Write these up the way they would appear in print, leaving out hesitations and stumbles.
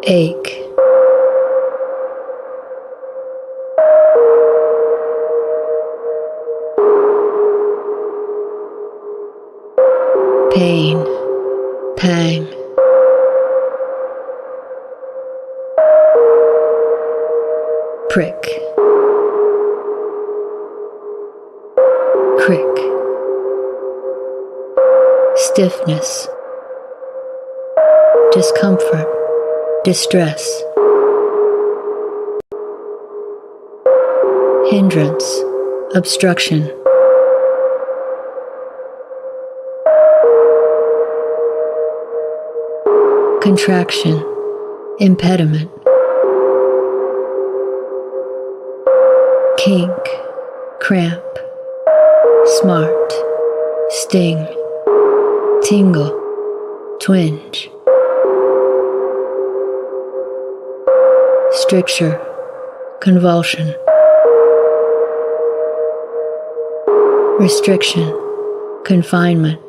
ache, pain, pang, prick, crick, stiffness, discomfort, distress, hindrance, obstruction, contraction, impediment, kink, cramp, smart, sting, tingle, twinge, stricture, convulsion, restriction, confinement,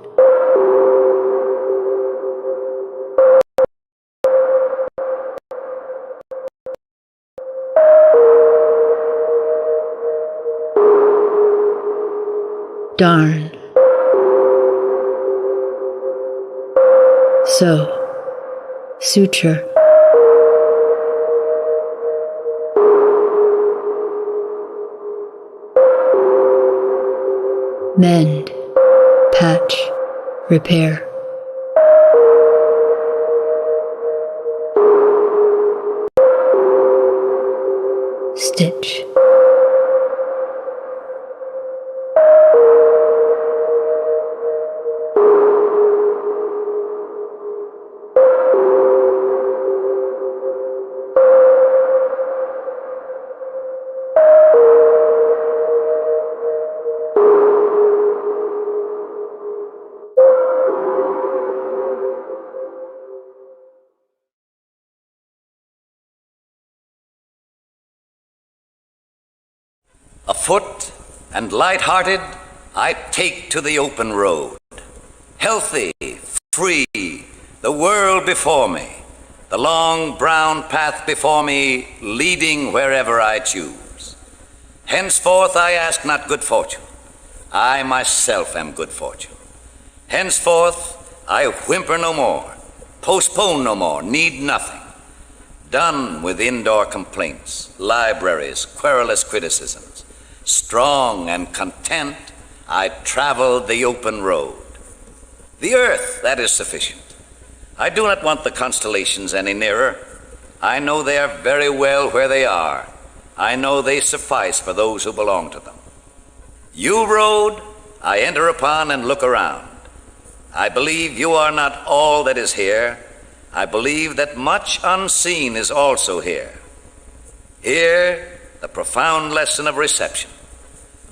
darn, sew, suture, mend, patch, repair, stitch, Afoot and light-hearted, I take to the open road. Healthy, free, the world before me, the long brown path before me, leading wherever I choose. Henceforth I ask not good fortune, I myself am good fortune. Henceforth I whimper no more, postpone no more, need nothing. Done with indoor complaints, libraries, querulous criticisms. Strong and content, I travel the open road. The earth, that is sufficient. I do not want the constellations any nearer. I know they are very well where they are. I know they suffice for those who belong to them. You road, I enter upon and look around. I believe you are not all that is here. I believe that much unseen is also here. Here, the profound lesson of reception,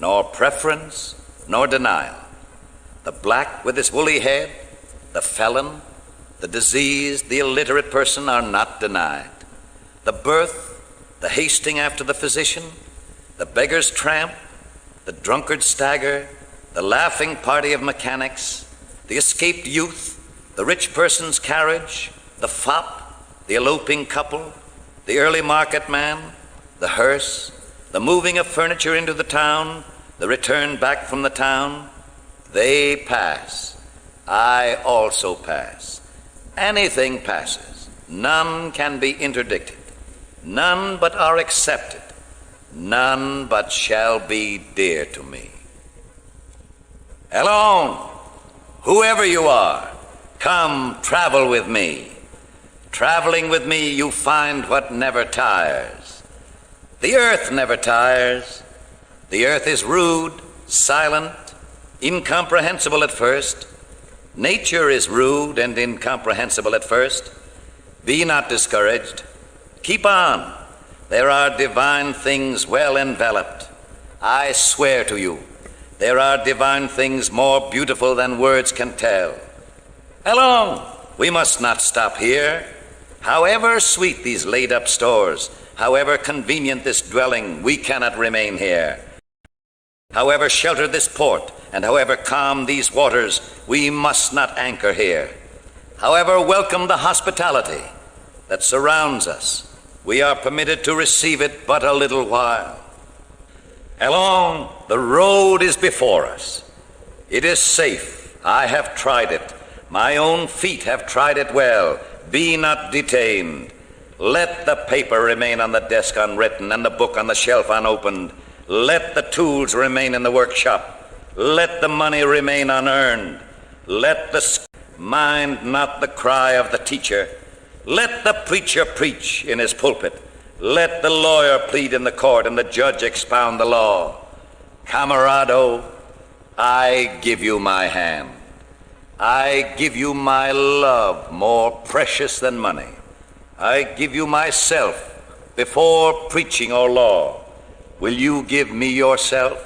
nor preference, nor denial. The black with his woolly head, the felon, the diseased, the illiterate person are not denied. The birth, the hasting after the physician, the beggar's tramp, the drunkard's stagger, the laughing party of mechanics, the escaped youth, the rich person's carriage, the fop, the eloping couple, the early market man, the hearse, the moving of furniture into the town, the return back from the town, they pass. I also pass. Anything passes. None can be interdicted. None but are accepted. None but shall be dear to me. Alone, whoever you are, come travel with me. Traveling with me, you find what never tires. The earth never tires. The earth is rude, silent, incomprehensible at first. Nature is rude and incomprehensible at first. Be not discouraged. Keep on. There are divine things well enveloped. I swear to you, there are divine things more beautiful than words can tell. Along, we must not stop here. However sweet these laid-up stores, however convenient this dwelling, we cannot remain here. However sheltered this port, and however calm these waters, we must not anchor here. However welcome the hospitality, that surrounds us, we are permitted to receive it but a little while. Along the road is before us. It is safe. I have tried it. My own feet have tried it well. Be not detained. Let the paper remain on the desk unwritten and the book on the shelf unopened. Let the tools remain in the workshop. Let the money remain unearned. Let the mind not the cry of the teacher. Let the preacher preach in his pulpit. Let the lawyer plead in the court and the judge expound the law. Camarado, I give you my hand. I give you my love, more precious than money. I give you myself before preaching or law. Will you give me yourself?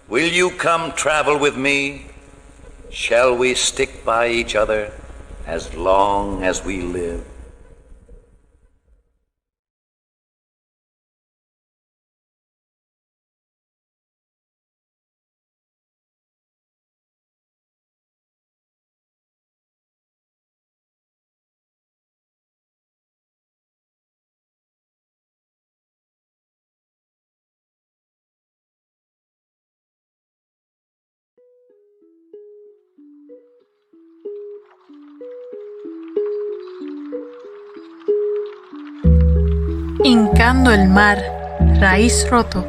Will you come travel with me? Shall we stick by each other as long as we live? Hincando el mar, raíz roto,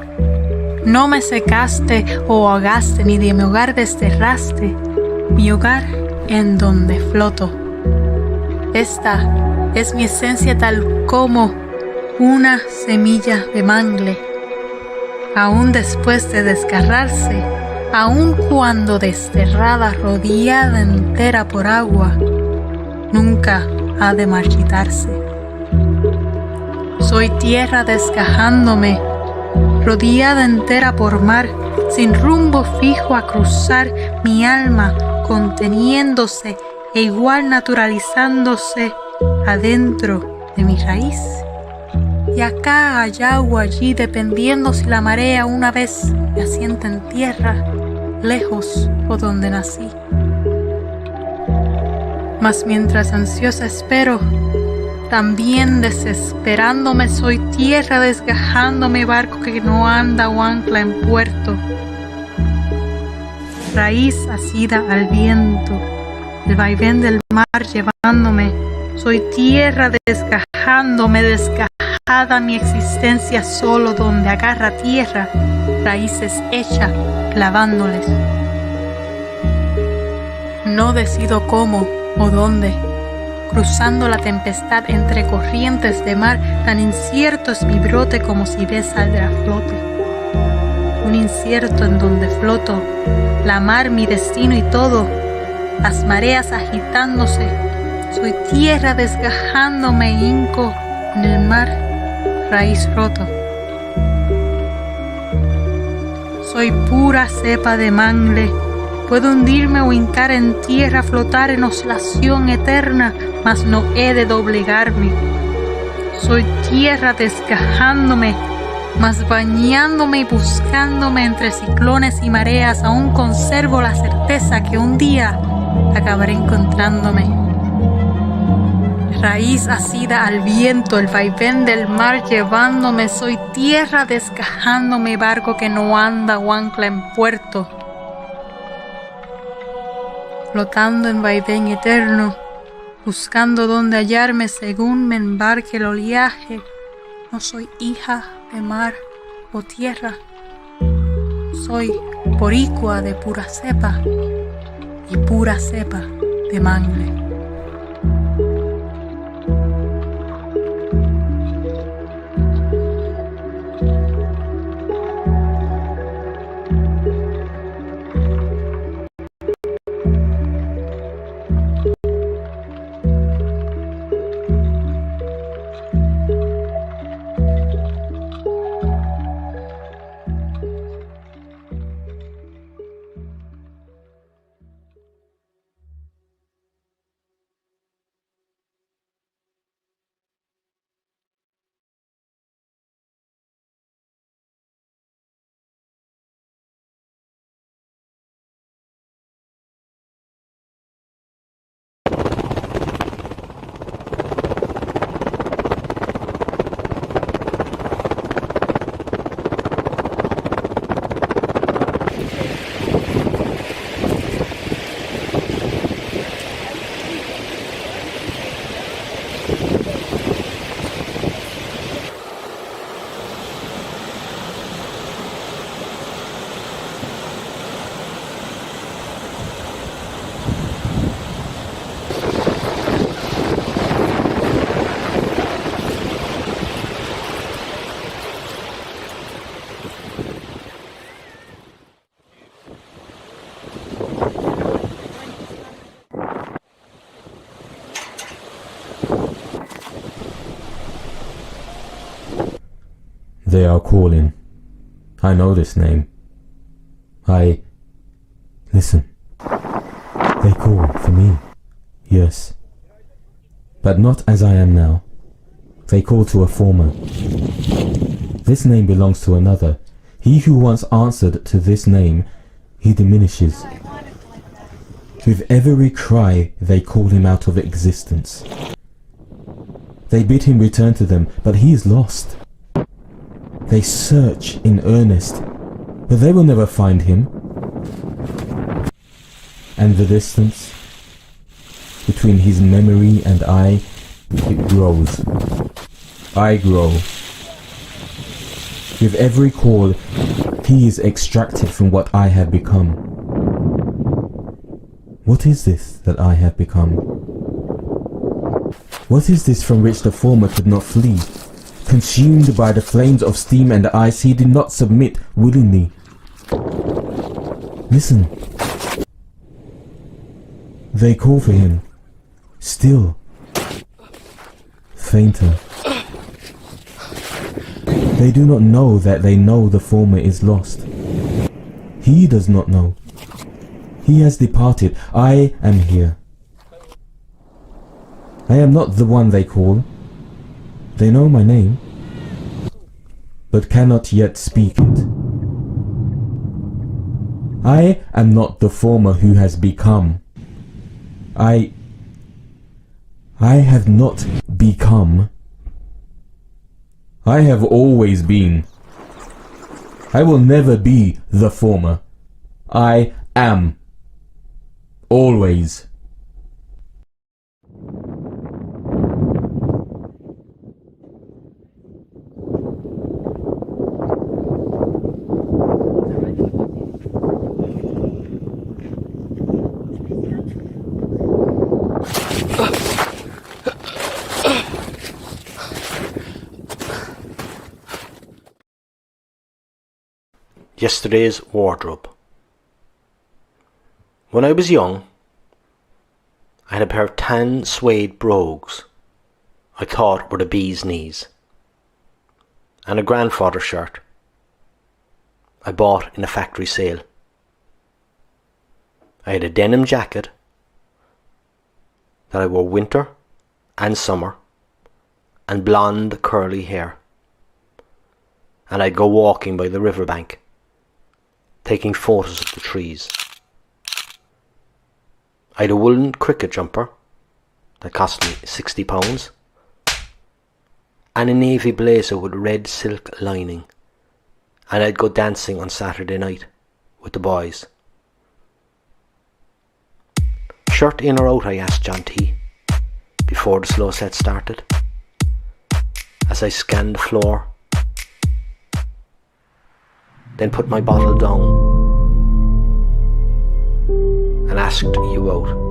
no me secaste o ahogaste, ni de mi hogar desterraste, mi hogar en donde floto. Esta es mi esencia tal como una semilla de mangle, aún después de desgarrarse, aún cuando desterrada, rodeada entera por agua, nunca ha de marchitarse. Soy tierra desgajándome, rodeada entera por mar, sin rumbo fijo a cruzar, mi alma conteniéndose e igual naturalizándose adentro de mi raíz. Y acá, allá o allí, dependiendo si la marea una vez me asienta en tierra, lejos o donde nací. Mas mientras ansiosa espero, también desesperándome, soy tierra desgajándome, barco que no anda o ancla en puerto. Raíz asida al viento, el vaivén del mar llevándome. Soy tierra desgajándome, desgajada mi existencia solo donde agarra tierra, raíces hechas clavándoles. No decido cómo o dónde. Cruzando la tempestad entre corrientes de mar, tan incierto es mi brote como si ve saldrá a flote. Un incierto en donde floto, la mar mi destino y todo, las mareas agitándose, soy tierra desgajándome, hinco en el mar, raíz roto. Soy pura cepa de mangle, puedo hundirme o hincar en tierra, flotar en oscilación eterna, mas no he de doblegarme. Soy tierra desgajándome, mas bañándome y buscándome entre ciclones y mareas, aún conservo la certeza que un día acabaré encontrándome. Raíz asida al viento, el vaivén del mar llevándome, soy tierra desgajándome, barco que no anda o ancla en puerto. Flotando en vaivén eterno, buscando dónde hallarme según me embarque el oleaje. No soy hija de mar o tierra, soy boricua de pura cepa y pura cepa de mangle. They are calling. I know this name. Listen. They call for me. Yes. But not as I am now. They call to a former. This name belongs to another. He who once answered to this name, he diminishes. With every cry, they call him out of existence. They bid him return to them, but he is lost. They search in earnest, but they will never find him. And the distance between his memory and I, it grows. I grow. With every call, he is extracted from what I have become. What is this that I have become? What is this from which the former could not flee? Consumed by the flames of steam and ice, he did not submit willingly. Listen. They call for him. Still. Fainter. They do not know that they know the former is lost. He does not know. He has departed. I am here. I am not the one they call. They know my name, but cannot yet speak it. I am not the former who has become. I have not become. I have always been. I will never be the former. I am. Always. Yesterday's wardrobe. When I was young, I had a pair of tan suede brogues I thought were the bee's knees, and a grandfather shirt I bought in a factory sale. I had a denim jacket that I wore winter and summer, and blonde curly hair, and I'd go walking by the riverbank, taking photos of the trees. I had a woolen cricket jumper that cost me £60, and a navy blazer with red silk lining, and I'd go dancing on Saturday night with the boys. Shirt in or out, I asked John T. before the slow set started, as I scanned the floor, then put my bottle down and asked you out.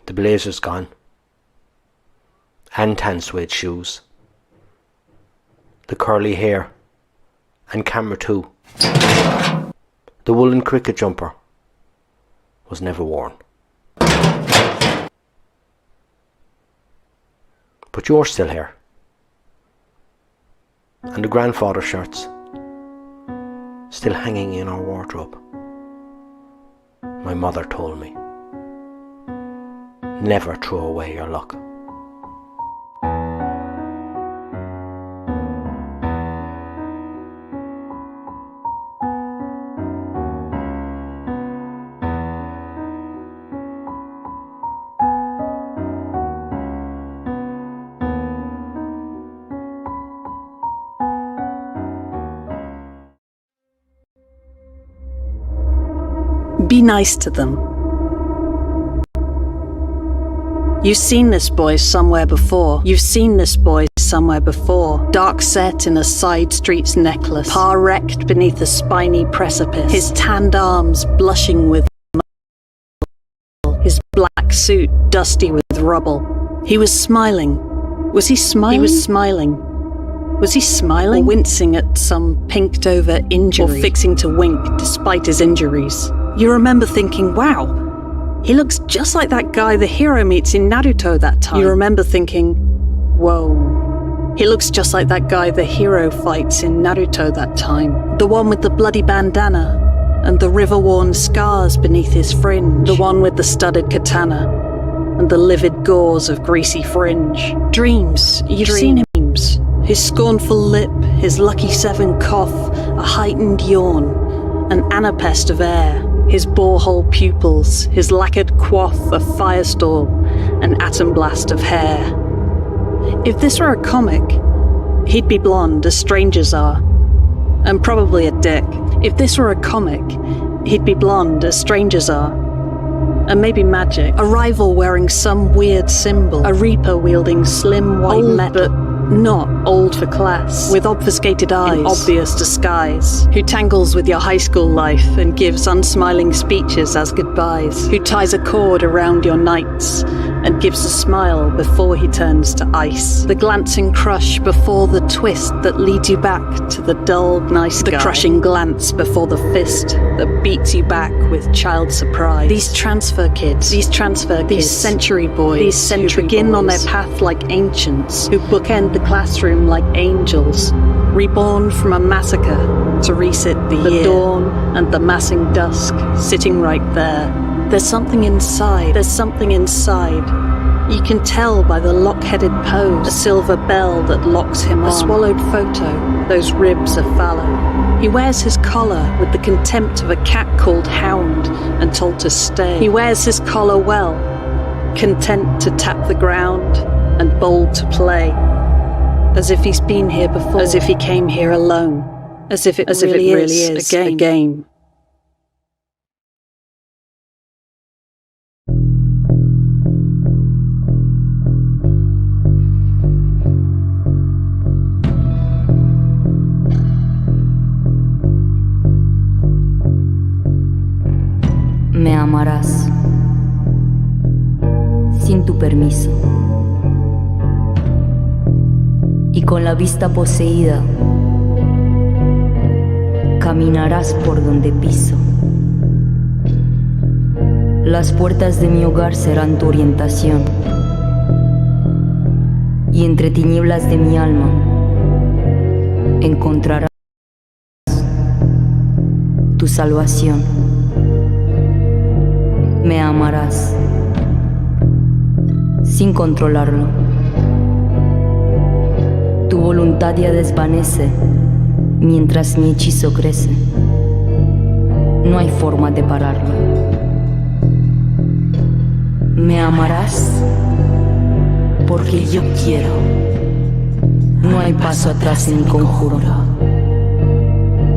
The blazer's gone, and tan suede shoes, the curly hair, and camera too. The woolen cricket jumper was never worn. But you're still here. And the grandfather shirts still hanging in our wardrobe. My mother told me, never throw away your luck. Be nice to them. You've seen this boy somewhere before. You've seen this boy somewhere before. Dark set in a side street's necklace. Pa wrecked beneath a spiny precipice. His tanned arms blushing with muscle. His black suit dusty with rubble. He was smiling. Was he smiling? He was smiling. Was he smiling? Or wincing at some pinked-over injury? Or fixing to wink despite his injuries? You remember thinking, wow, He looks just like that guy the hero meets in Naruto that time. You remember thinking, whoa. He looks just like that guy the hero fights in Naruto that time. The one with the bloody bandana and the river-worn scars beneath his fringe. The one with the studded katana and the livid gauze of greasy fringe. Dreams. You've seen him. His scornful lip, his lucky seven cough, a heightened yawn, an anapest of air. His borehole pupils, his lacquered coif of firestorm, an atom blast of hair. If this were a comic, he'd be blonde as strangers are, and probably a dick. If this were a comic, he'd be blonde as strangers are, and maybe magic. A rival wearing some weird symbol, a reaper wielding slim white metal, but not old for class, with obfuscated eyes in obvious disguise, who tangles with your high school life and gives unsmiling speeches as goodbyes, who ties a cord around your nights and gives a smile before he turns to ice, the glancing crush before the twist that leads you back to the dull nice guy, the crushing glance before the fist that beats you back with child surprise. These transfer kids, these century boys, these century begin on their path like ancients, who bookend the classroom like angels, reborn from a massacre to reset the dawn and the massing dusk, sitting right there. There's something inside. You can tell by the lock-headed pose, a silver bell that locks him on, a swallowed photo, those ribs are fallow. He wears his collar with the contempt of a cat called Hound and told to stay. He wears his collar well, content to tap the ground and bold to play. As if he's been here before, as if he came here alone, as if it really is a game. Me amarás sin tu permiso y con la vista poseída caminarás por donde piso. Las puertas de mi hogar serán tu orientación y entre tinieblas de mi alma encontrarás tu salvación. Me amarás sin controlarlo. Tu voluntad ya desvanece mientras mi hechizo crece. No hay forma de pararlo. Me amarás porque yo quiero. No hay paso atrás en mi conjuro.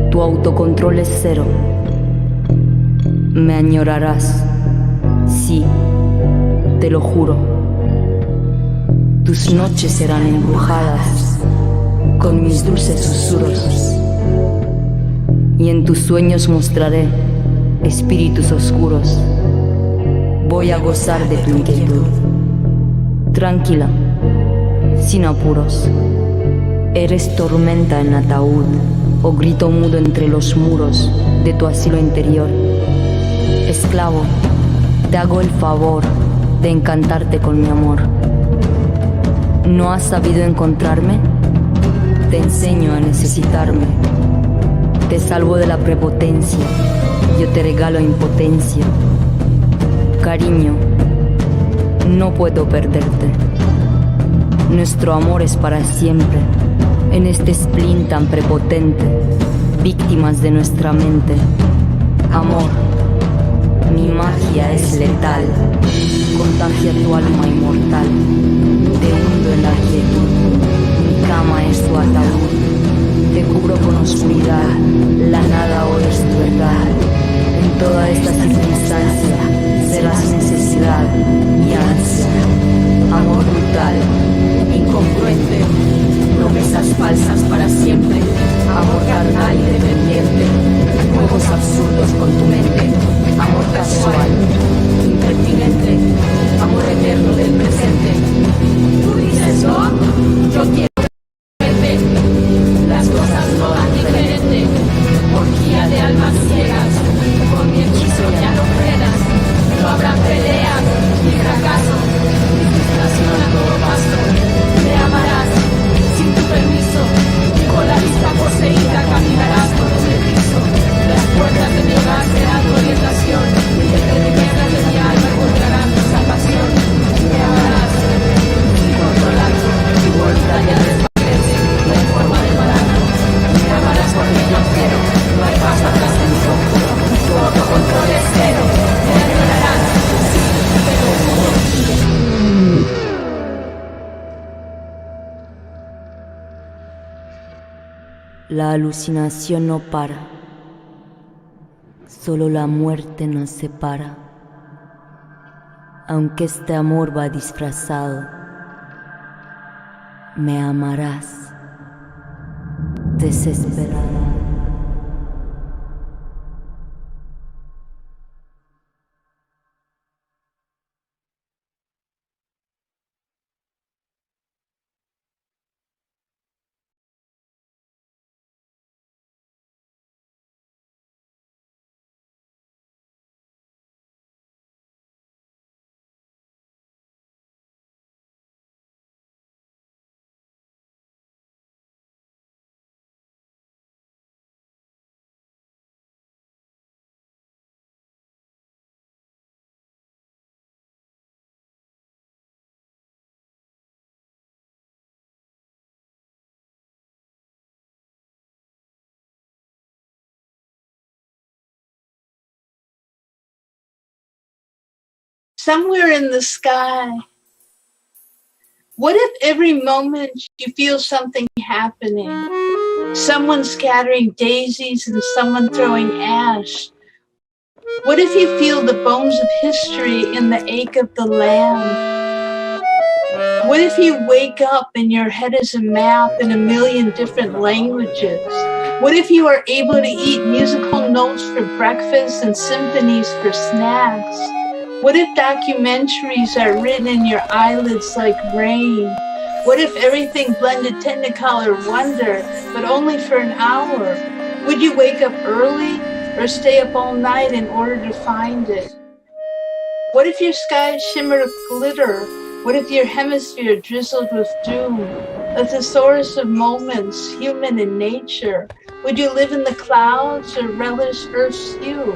Tu autocontrol es cero. Me añorarás. Sí, te lo juro. Tus noches serán embrujadas con mis dulces susurros y en tus sueños mostraré espíritus oscuros. Voy a gozar de tu inquietud. Tranquila, sin apuros. Eres tormenta en ataúd o grito mudo entre los muros de tu asilo interior. Esclavo, te hago el favor de encantarte con mi amor. ¿No has sabido encontrarme? Te enseño a necesitarme. Te salvo de la prepotencia, yo te regalo impotencia. Cariño, no puedo perderte. Nuestro amor es para siempre, en este spleen tan prepotente, víctimas de nuestra mente. Amor, mi magia es letal, contagia tu alma inmortal. Te hundo en la quietud, mi cama es tu ataúd. Te cubro con oscuridad, la nada ahora es tu verdad. En toda esta circunstancia serás necesidad y ansia. Amor brutal, incongruente, promesas falsas para siempre. Amor carnal y dependiente, juegos absurdos con tu mente. Amor casual, impertinente, amor eterno del presente. Tú dices no, yo quiero verte. La alucinación no para, solo la muerte nos separa. Aunque este amor va disfrazado, me amarás desesperado. Somewhere in the sky, what if every moment you feel something happening? Someone scattering daisies and someone throwing ash. What if you feel the bones of history in the ache of the land? What if you wake up and your head is a map in a million different languages? What if you are able to eat musical notes for breakfast and symphonies for snacks? What if documentaries are written in your eyelids like rain? What if everything blended technicolor wonder, but only for an hour? Would you wake up early or stay up all night in order to find it? What if your sky shimmered with glitter? What if your hemisphere drizzled with doom? A thesaurus of moments, human in nature. Would you live in the clouds or relish Earth's hue?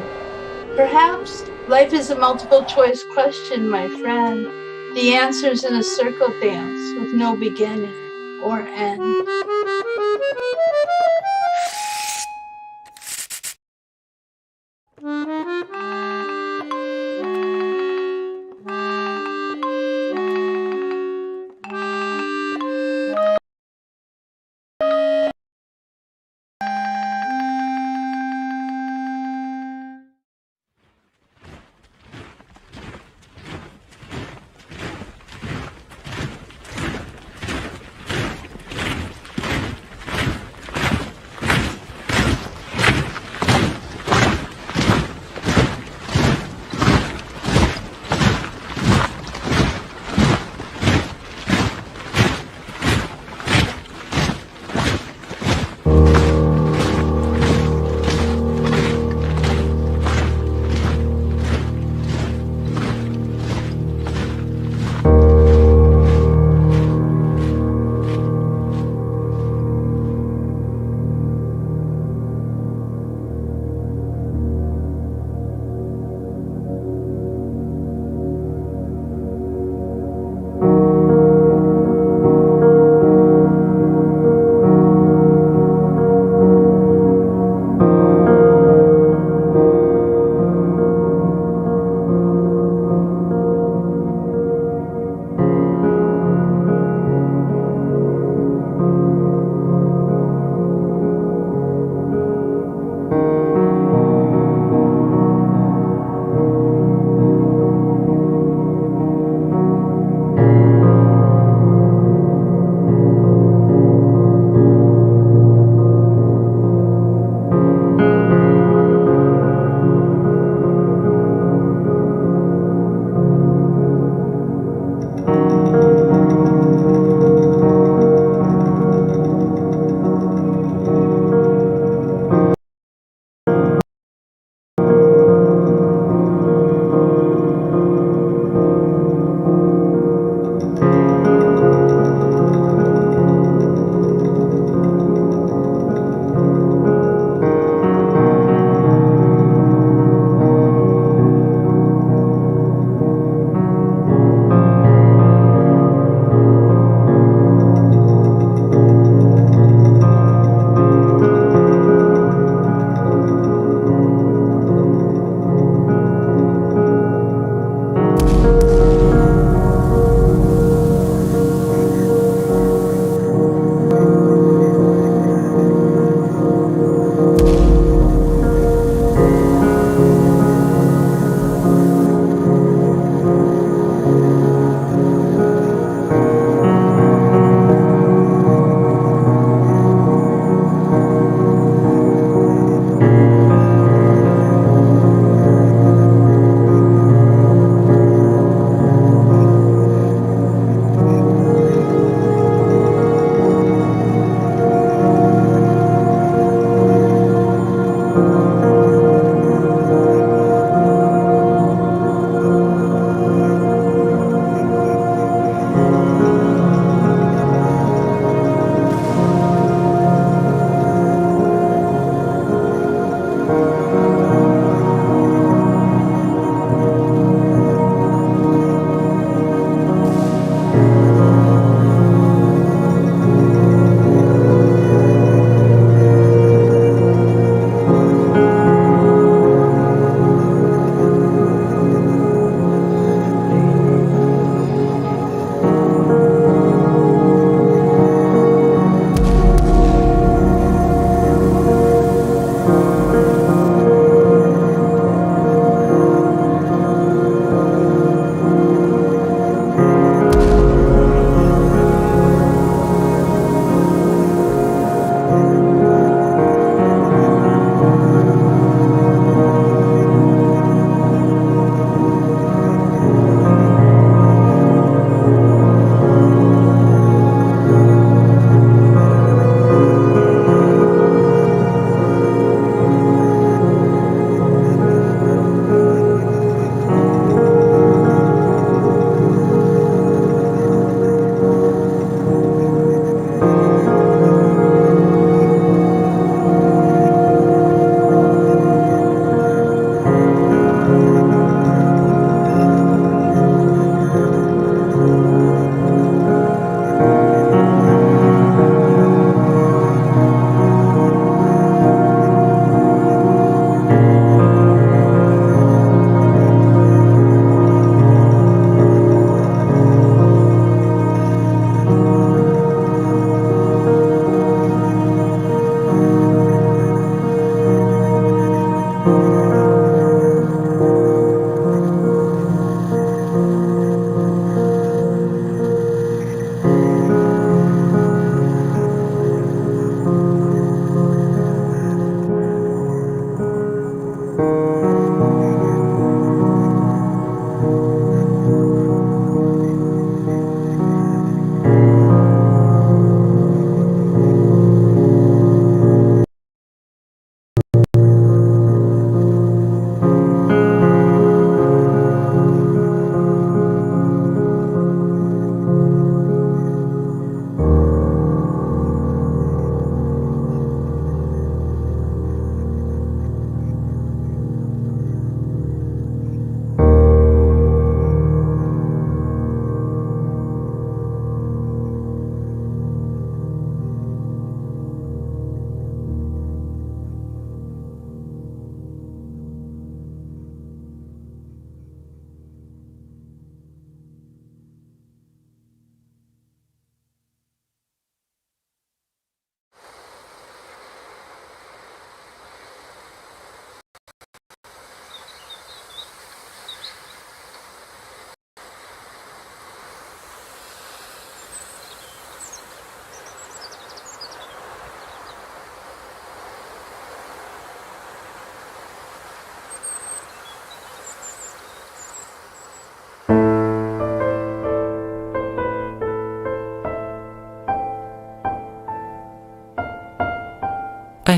Perhaps life is a multiple choice question, my friend. The answer's in a circle dance with no beginning or end.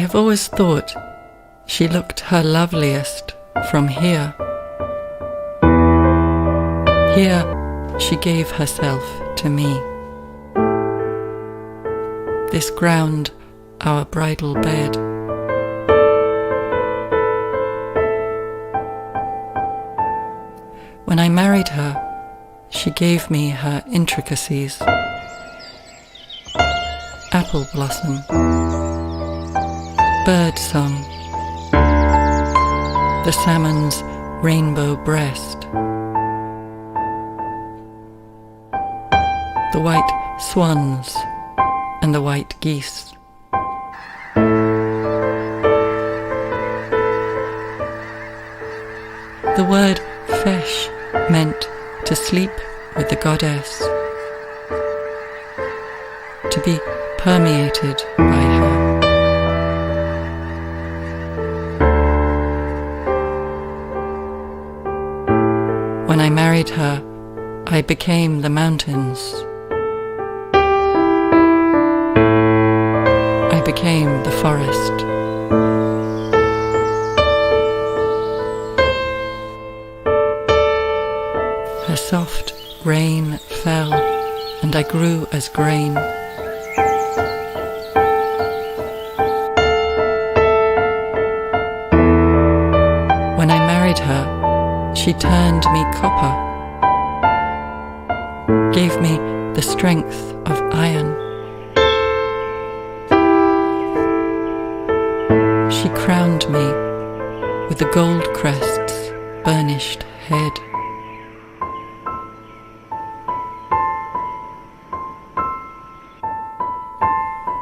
have always thought she looked her loveliest from here. Here she gave herself to me. This ground our bridal bed. When I married her, she gave me her intricacies. Apple blossom, bird song, the salmon's rainbow breast, the white swans and the white geese. The word fesh meant to sleep with the goddess, to be permeated by her. When I married her, I became the mountains. I became the forest. Her soft rain fell, and I grew as grain. When I married her, she turned me copper, gave me the strength of iron. She crowned me with the gold crest's burnished head.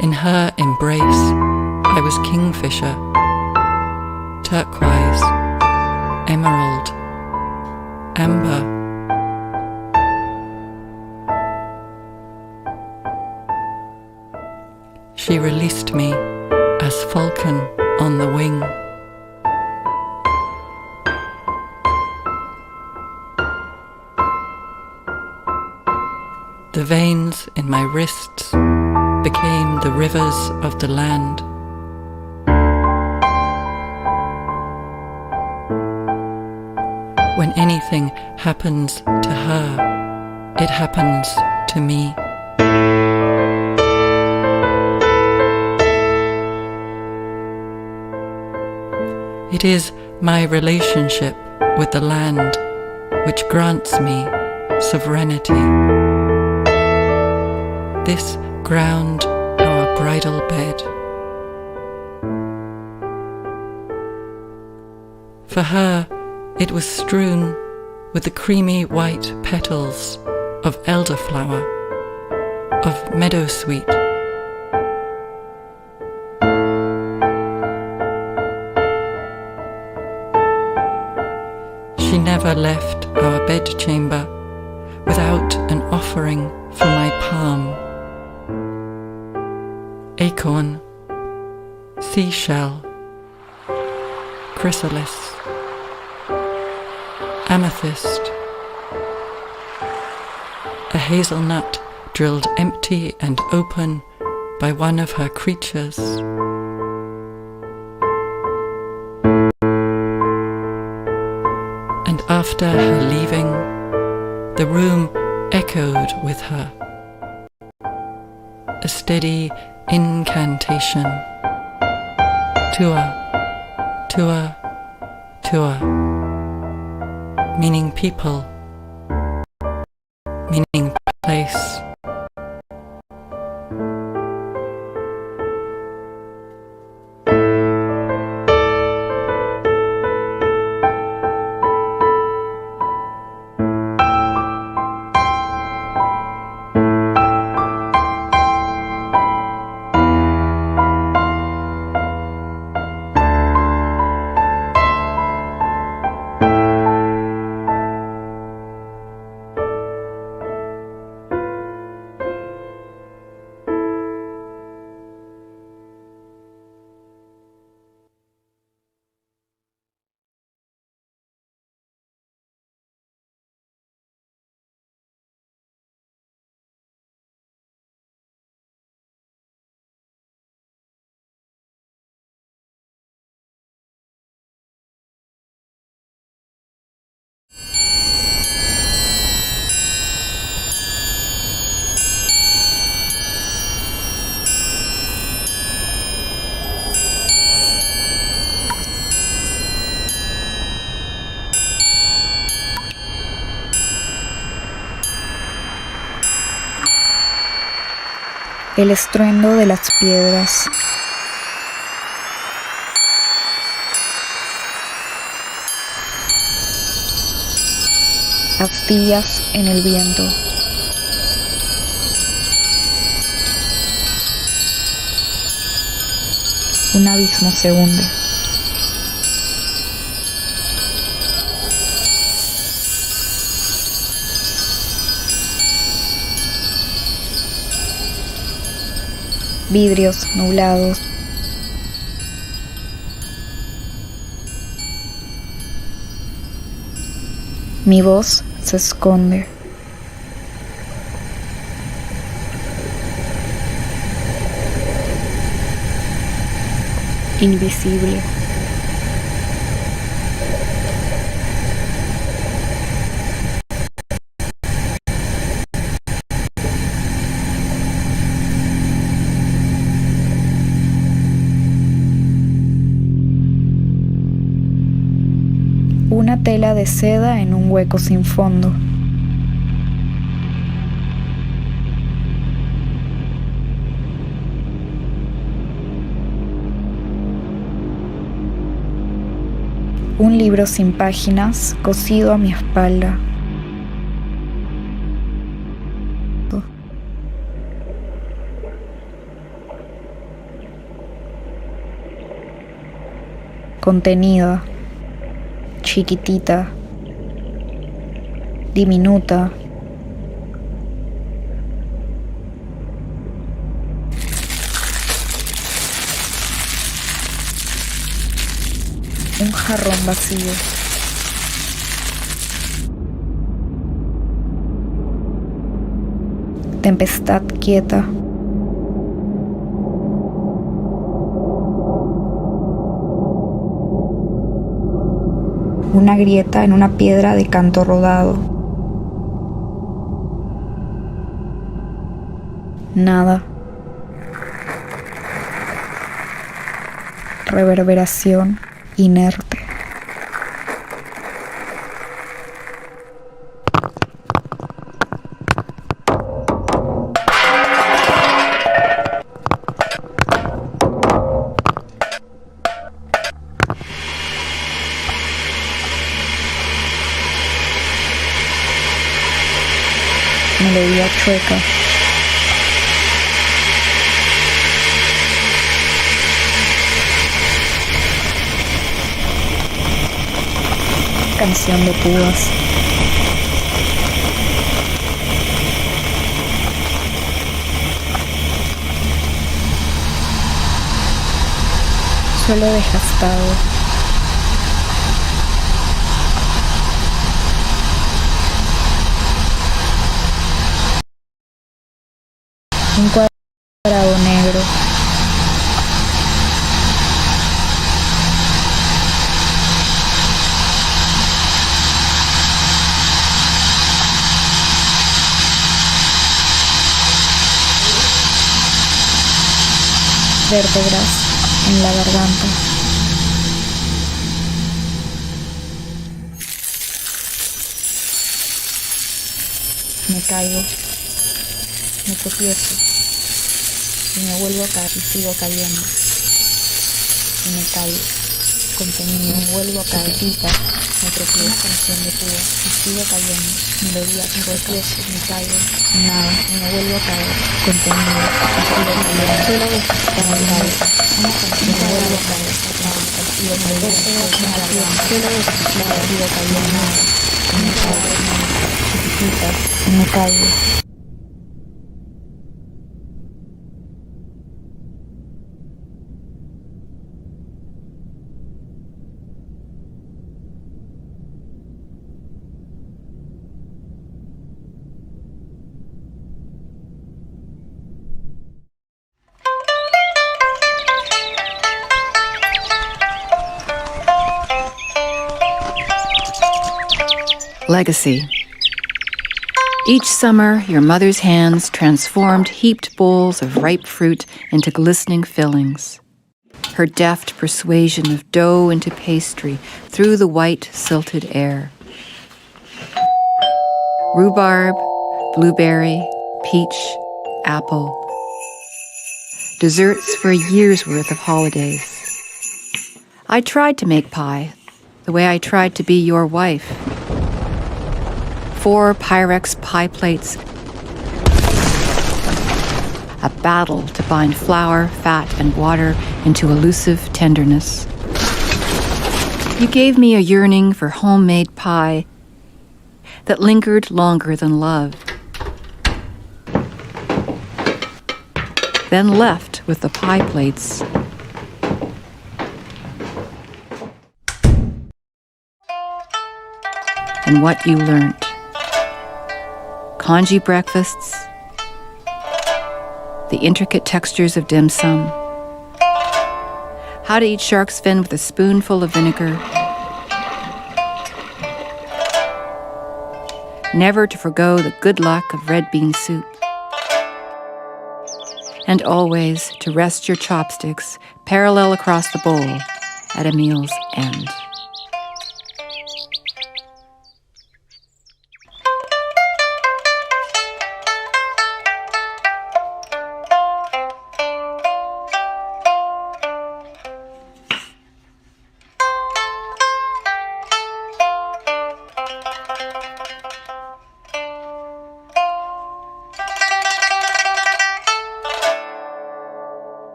In her embrace, I was kingfisher, turquoise, emerald, amber. She released me as falcon on the wing. The veins in my wrists became the rivers of the land. When anything happens to her, it happens to me. It is my relationship with the land which grants me sovereignty. This ground our bridal bed. For her, it was strewn with the creamy white petals of elderflower, of meadowsweet. She never left our bedchamber without an offering for my palm. Acorn, seashell, chrysalis, amethyst, a hazelnut drilled empty and open by one of her creatures. And after her leaving, the room echoed with her, a steady incantation. Tua, tua, tua, meaning people, meaning place. el estruendo de las piedras. Astillas en el viento. Un abismo se hunde. Vidrios nublados. Mi voz se esconde. Invisible. Una tela de seda en un hueco sin fondo. Un libro sin páginas cosido a mi espalda. Contenida, chiquitita, diminuta. Un jarrón vacío. Tempestad quieta. Una grieta en una piedra de canto rodado. Nada. Reverberación inerte. Melodía chueca. Canción de púas. Suelo desgastado. Un cuadrado negro. Vértebras en la garganta. Me caigo, me tropiezo y me vuelvo a caer y sigo cayendo. Y me caigo, contenido, me vuelvo a caer, me tropiezo, canción de púa y sigo cayendo. Melodía, me tropiezo, me caigo, nada, y me vuelvo a caer, contenido, y sigo cayendo. Suelo desgastar la cabeza, una canción, me vuelvo a caer, y me vuelvo a caer, suelo desgastar, sigo cayendo, y me caigo, chiquitita, y me caigo. Legacy. Each summer, your mother's hands transformed heaped bowls of ripe fruit into glistening fillings. Her deft persuasion of dough into pastry through the white, silted air. Rhubarb, blueberry, peach, apple. desserts for a year's worth of holidays. I tried to make pie, the way I tried to be your wife. 4 Pyrex pie plates, a battle to bind flour, fat, and water into elusive tenderness. You gave me a yearning for homemade pie that lingered longer than love, then left with the pie plates. And what you learned. Congee breakfasts, the intricate textures of dim sum, how to eat shark's fin with a spoonful of vinegar, never to forgo the good luck of red bean soup, and always to rest your chopsticks parallel across the bowl at a meal's end.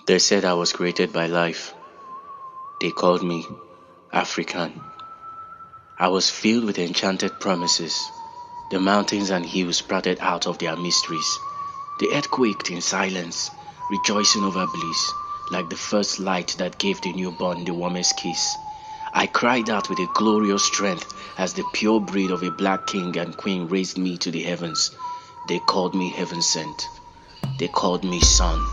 They said I was created by life. They called me African. I was filled with enchanted promises. The mountains and hills sprouted out of their mysteries. The earth quaked in silence, rejoicing over bliss, like the first light that gave the newborn the warmest kiss. I cried out with a glorious strength as the pure breed of a black king and queen raised me to the heavens. They called me heaven sent. They called me son.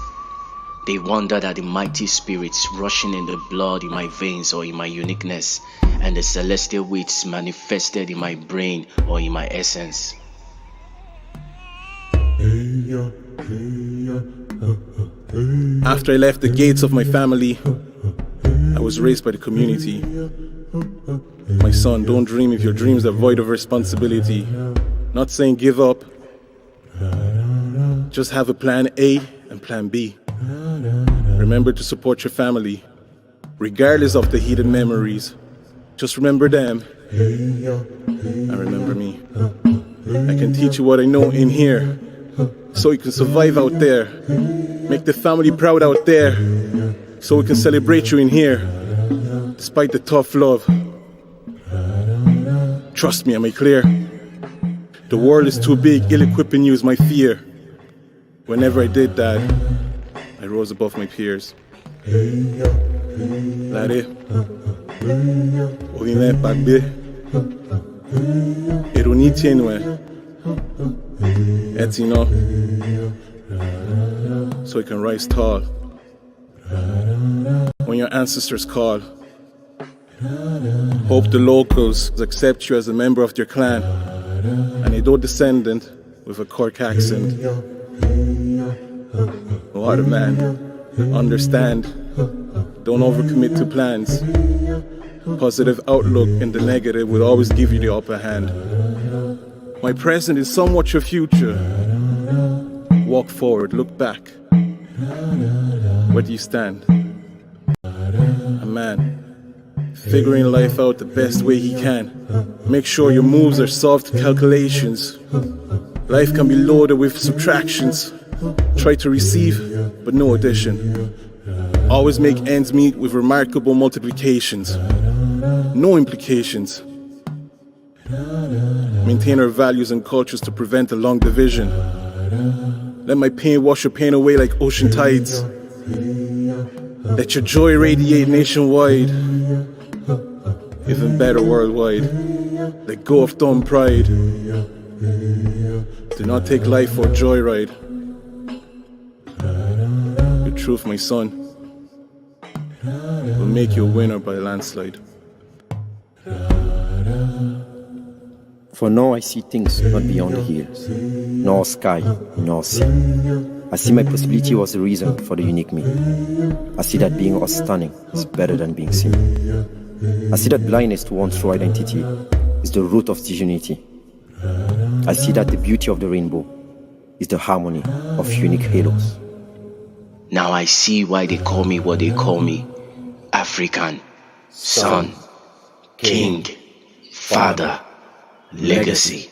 They wondered at the mighty spirits rushing in the blood in my veins or in my uniqueness, and the celestial wits manifested in my brain or in my essence. After I left the gates of my family, I was raised by the community. My son, don't dream if your dreams are void of responsibility. Not saying give up. Just have a plan A and plan B. Remember to support your family, regardless of the heated memories. Just remember them, and remember me. I can teach you what I know in here, so you can survive out there. Make the family proud out there, so we can celebrate you in here, despite the tough love. Trust me, am I clear? The world is too big, ill-equipping you is my fear. Whenever I did that, I rose above my peers. Lare, Orine Bagbe, Eroni Tienwe, Etino, so I can rise tall. When your ancestors call, hope the locals accept you as a member of their clan, and a Edo descendant with a Cork accent. What a man, understand, don't overcommit to plans. Positive outlook in the negative will always give you the upper hand. My present is somewhat your future. Walk forward, look back. Where do you stand? A man, figuring life out the best way he can. Make sure your moves are soft calculations. Life can be loaded with subtractions. Try to receive, but no addition. Always make ends meet with remarkable multiplications. No implications. Maintain our values and cultures to prevent a long division. Let my pain wash your pain away like ocean tides. Let your joy radiate nationwide. Even better worldwide. Let go of dumb pride. Do not take life for a joyride. The truth, my son, will make you a winner by a landslide. For now I see things not beyond the hills, nor sky, nor sea. I see my possibility was the reason for the unique me. I see that being outstanding is better than being seen. I see that blindness to one's true identity is the root of disunity. I see that the beauty of the rainbow is the harmony of unique halos. Now I see why they call me what they call me. African, son, king, father, legacy.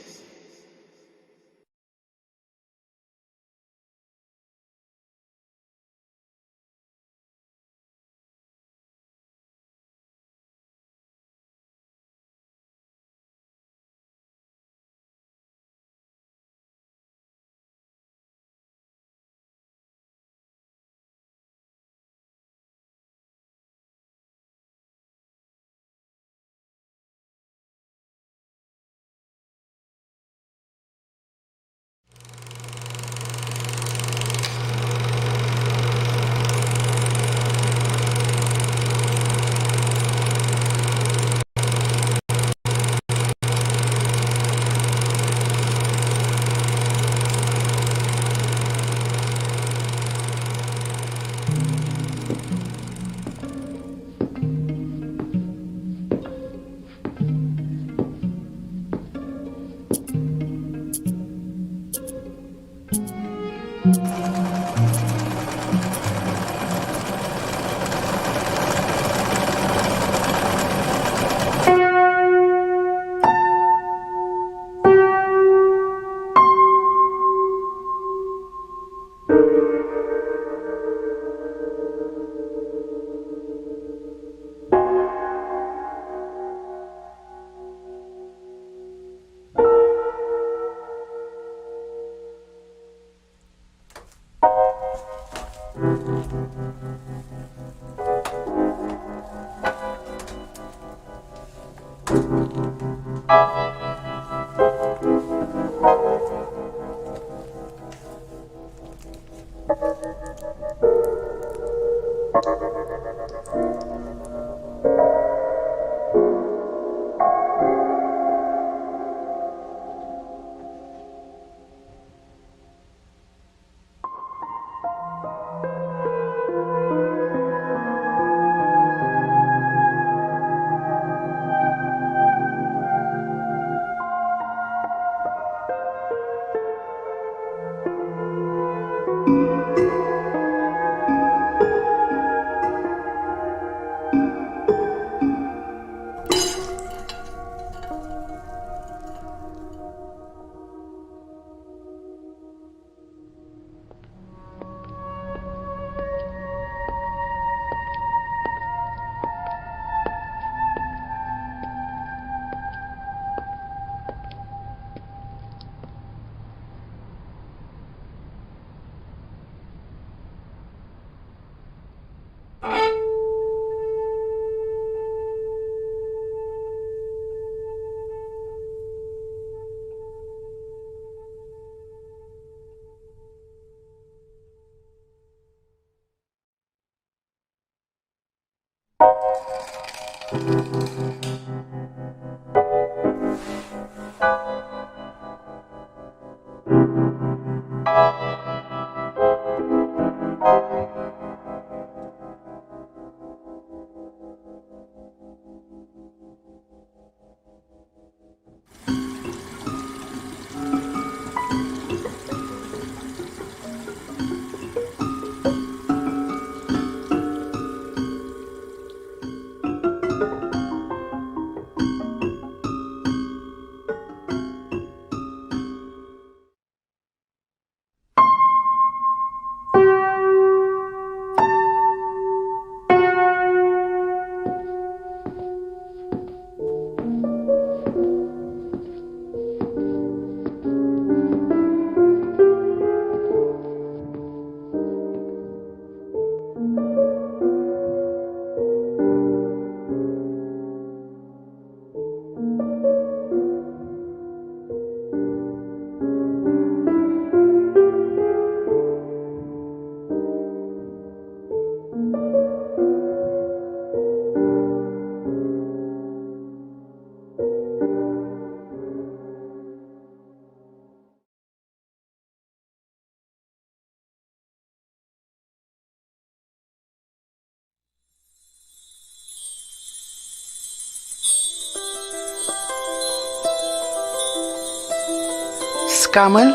Scammel,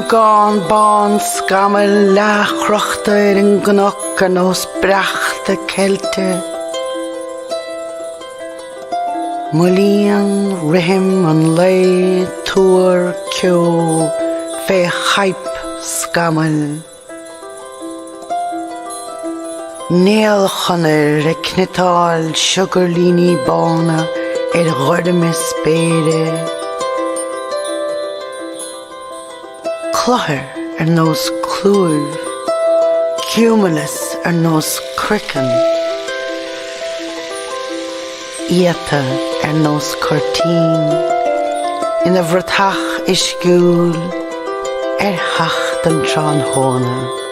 Gán bán scamal lechrochta an gnach an os brachta celte. Mulíon rihim an lei túr Kehoe fé hype scamal. Níl chunir cnitáil sugarlíní bána rhuirdamis spéire. Clothir nos clúibh, cumulus nos criccan. Iata nos cortín, ina bhreatach isciúil heach den trán hóna.